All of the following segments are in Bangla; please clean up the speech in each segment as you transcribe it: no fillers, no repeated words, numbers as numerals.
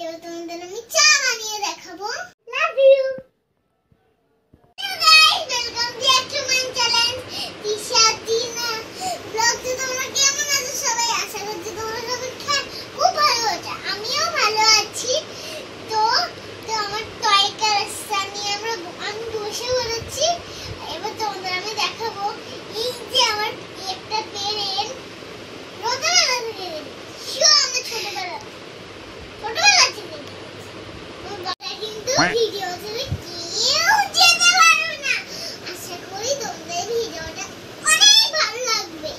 এবার তোমাদের আমি চা বানিয়ে দেখাবো। Love you. Hello guys, welcome back to my channel Tisha Tina blog. তোমরা কেমন আছো সবাই? আশা করছি তোমরা সবাই খুব ভালো আছো। আমিও ভালো আছি। তো আমার টয় কার নিয়ে আমি বসে পড়েছি। এবার তোমাদের আমি দেখাবো এই যে আমার একটা পেরেন্ট ছোটবেলা থেকে আমি ছোটবেলা থেকে কিন্তু ভিডিও থেকে কেউ যেতে পারবে না। আশা করি তোমাদের ভিডিওটা অনেক ভালো লাগবে।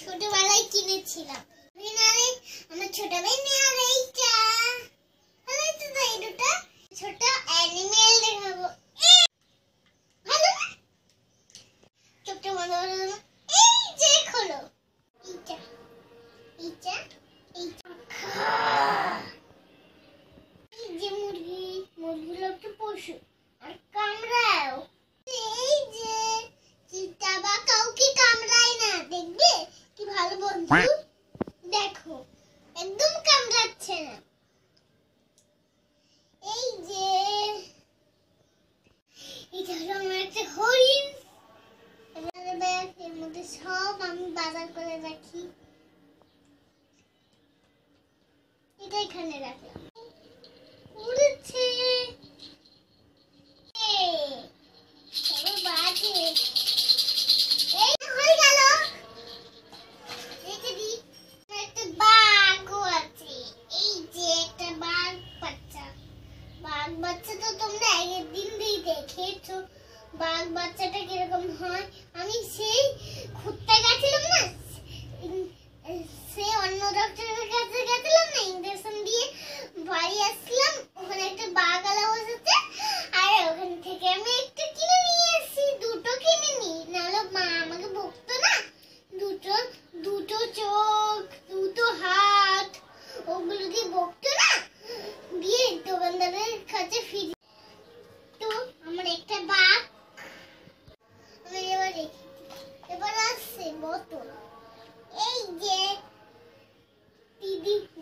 ছোটবেলায় কিনেছিলাম। আমার ছোট ছোট অ্যানিমেল দেখাবো। ভালো না? ছোট মনে এই যে খোলো এইটা এইটা এইটা এই যে মুরগিগুলো একটু পশু আর কামড়াও। এই যে চিতা বা কাউকে কামড়ায় না, দেখবে কি ভালো বন্ধু। দেখো একদম কামড়াচ্ছে না। এই যে এটা হলো আমার একটা হরিণ। এর মধ্যে সব আমি বাজার করে রাখি। এটা এখানে রাখলাম। উড়ছে বাঘ বাচ্চাটা কিরকম হয়। আমি সেই ঘুরতে গেছিলাম না, সে অন্য ডক্টরের কাছে গেছিলাম না, ইনজেকশন দিয়ে বাড়ি আসলাম। ওখানে একটা বাঘ আলা বসেছে আর ওখান থেকে আমি একটা কিনে নিয়ে এসেছি। দুটো কিনে নি, নাহলে মা আমাকে বকতো না। দুটো চোখ, দুটো হাত, ওগুলো দিয়ে বকতো না। দিয়ে দোকানদারের কাছে ফিরি। তো আমার একটা বাঘ এবার আসছে বোতল। এই যে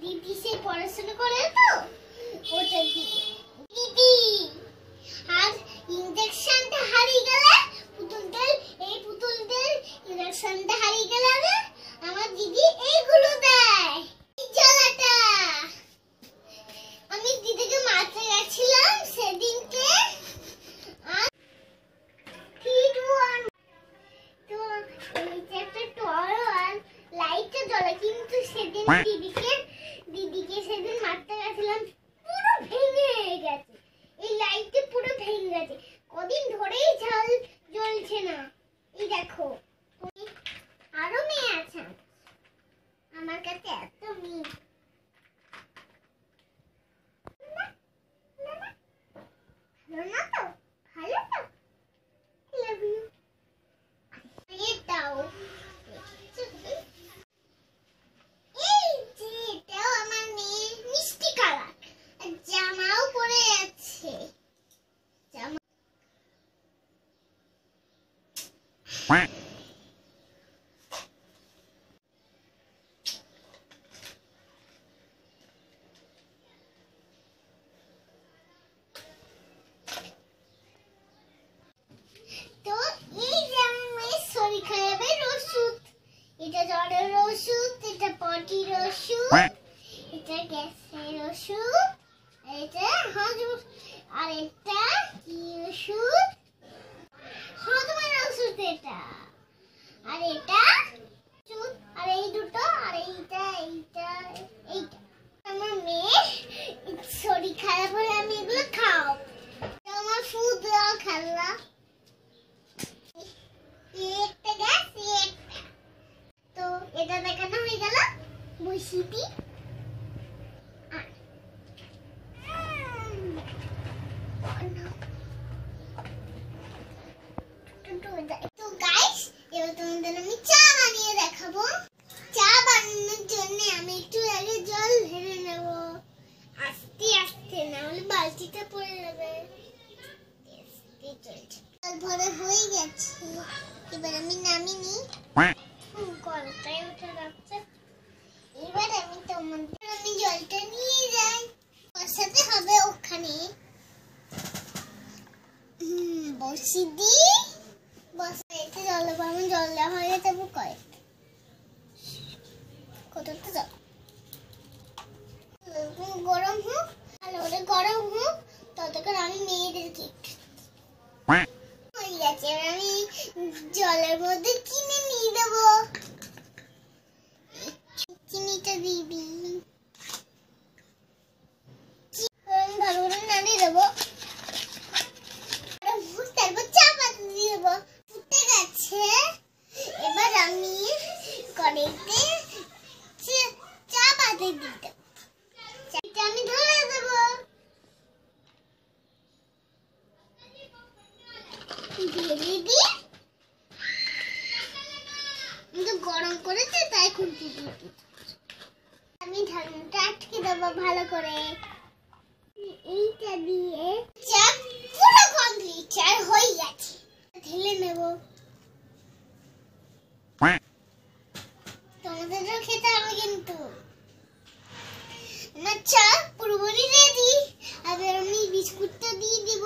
দিদি সে পড়াশোনা করে তো গ্যাসের ওষুধ, এটা আর এটা কি ওষুধ? হজমের ওষুধ এটা। আর এটা ওষুধ, আর এই দুটো, আর এইটা এইটা এইটা। আমার মেয়ে শরীর খারাপ হলে আমি এগুলো খাও। আমার ফুড দাও খেলনা। একটা গ্যাস একটা। তো এটা দেখানো হয়ে গেল। বসিটি তো গাইস, এবার তোমাদের আমি চা বানিয়ে দেখাবো। চা বানানোর জন্য আমি একটু আগে জল ঢেলে নেব, আস্তে আস্তে, না হলে বালতিটা পড়ে যাবে। জল ভরে হয়ে গেছে, এবার আমি নামিয়ে নিই। কলটাই উঠে যাচ্ছে। এবার আমি জলটা নিয়ে যাই, বসাতে হবে ওখানে। বসি দি বসাইতে জল আমি জল দেওয়া হয়ে যাবো কতটা জল গরম হোক, ভালো করে গরম হোক, ততক্ষণ আমি মেয়েদেরকে হয়ে গেছে। এবার আমি জলের মধ্যে চিনি নিয়ে দেবো। চিনিটা দিবি, ভালো করে নাড়িয়ে দেবো। তারপর চা পাতা দিয়ে দেবো। ফুটে গেছে, এবার আমি কড়াইতে চা পাতা দিয়ে দেবো। চাটা আমি ধরে দেবো, দিয়ে দিবি। গরম করেছে তাই খুলতে দিবি। আমি ঢাকনাটা আটকে দেবো ভালো করে। এইটা দিয়ে চা পুরো কমপ্লিট, চা হয়ে গেছে। ঢেলে নেব। তোমাদেরও খেতে হবে কিন্তু। আমার চা পুরোপুরি রেডি। এবার আমি বিস্কুটটা দিয়ে দিব।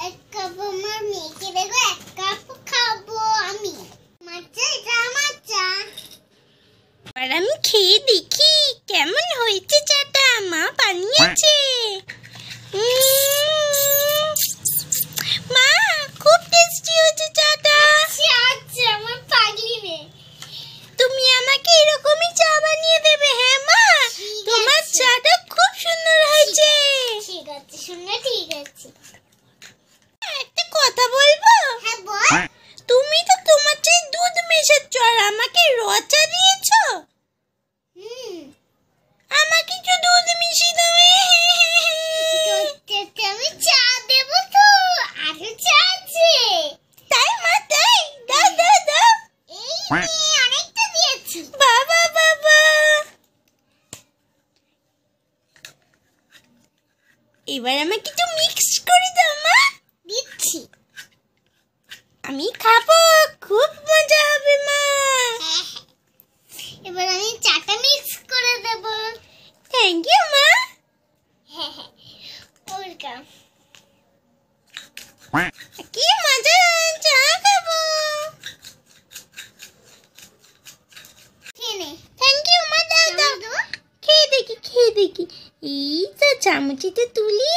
এক কাপ আমার মেয়েকে দেবো, এক কাপ খাবো আমি। আমার চা, এটা আমার চা। আর আমি খেয়ে দেখি কেমন হয়েছে চাটা। মা বানিয়েছে। মা খুব টেস্টি হয়েছে চাটা। আচ্ছা আমার পাগলি মেয়ে, তুমি আমাকে এরকমই চা বানিয়ে দেবে। হ্যাঁ মা, তোমার চাটা খুব সুন্দর হয়েছে। ঠিক আছে শুনে, ঠিক আছে। একটা কথা বলবো? হ্যাঁ বল। তুমি তো তোমার চাই দুধ মেশাচ্ছ, আর আমাকে র চা দিয়েছো। আমাকে একটু দুধ মিশিয়ে দাও। আমি চা দেবো তো, আরো চা আছে। তাই মা, তাই দাও দাও দাও। এই নে, অনেকটা দিয়েছি। বাবা বাবা, এবার আমাকে একটু মিক্স করে দাও মা। দিচ্ছি। আমি খাবো, খুব মজা হবে মা। এবার আমি চাটা মিক্স করে দেবো। থ্যাংক ইউ মা। ওয়েলকাম। কি মজা, চা খাবো। খেয়ে নে। থ্যাংক ইউ মা, দাও দাও। খেয়ে দেখি, খেয়ে দেখি। এই তো চামচিতে তুলি,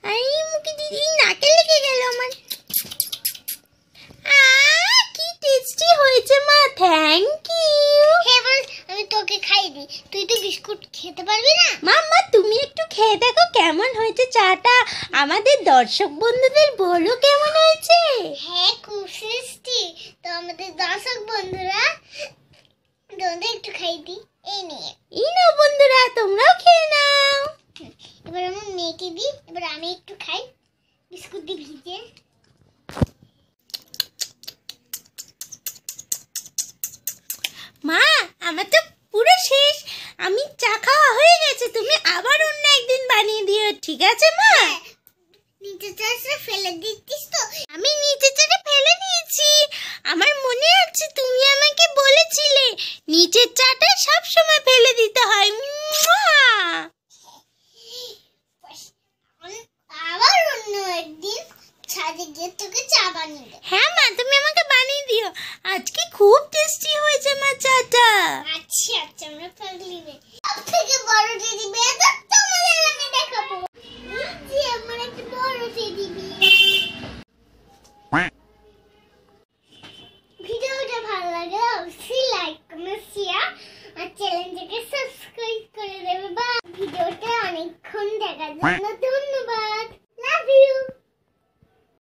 আর এই মুখে দিদি নাকে লেগে গেল আমার। কি টেস্টি হয়েছে মা, থ্যাংক ইউ। এবার আমি তোকে খাইয়ে দিই, তুই তো বিস্কুট খেতে পারবি না। মাম্মা তুমি একটু খেয়ে দেখো কেমন হয়েছে চাটা। আমাদের দর্শক বন্ধুদের বলো কেমন হয়েছে। হ্যাঁ খুব টেস্টি। তো আমাদের দর্শক বন্ধুরা, তোমাদের একটু খাইয়ে দিই। এই নিয়ে, এই নাও বন্ধুরা, তোমরাও খেয়ে নাও। এবার আমার মেয়েকে দিই। এবার আমি একটু খাই বিস্কুট দিয়ে ভিজে। মা আমার তো পুরো শেষ, আমি চা খাওয়া হয়ে গেছে। তুমি আবার অন্য একদিন বানিয়ে দিও, ঠিক আছে মা? নিচে চাষটা ফেলে দিচ্ছিস তো? আমি নিচে চাটা ফেলে দিয়েছি। আমার মনে আছে তুমি আমাকে বলেছিলে নিচের চাটা সব সময় ফেলে দিতে হয়। আবার অন্য একদিন ছাদে গিয়ে তোকে চা বানিয়ে দেব। হ্যাঁ মা, তুমি আমাকে বানিয়ে দিও। আজকে খুব টেস্টি হয়েছে মা চাটা। আচ্ছা আচ্ছা, আমরা পাগলি মেয়ে। সবথেকে বড় টেডি বিয়ারটা তোমাদের আমি দেখাবো। এই যে আমার একটা বড় টেডি বিয়ার। ভিডিওটা ভালো লাগে অবশ্যই লাইক কমেন্ট শেয়ার আর চ্যানেলটাকে সাবস্ক্রাইব করে দেবে। বা ভিডিওটা অনেকক্ষণ দেখার জন্য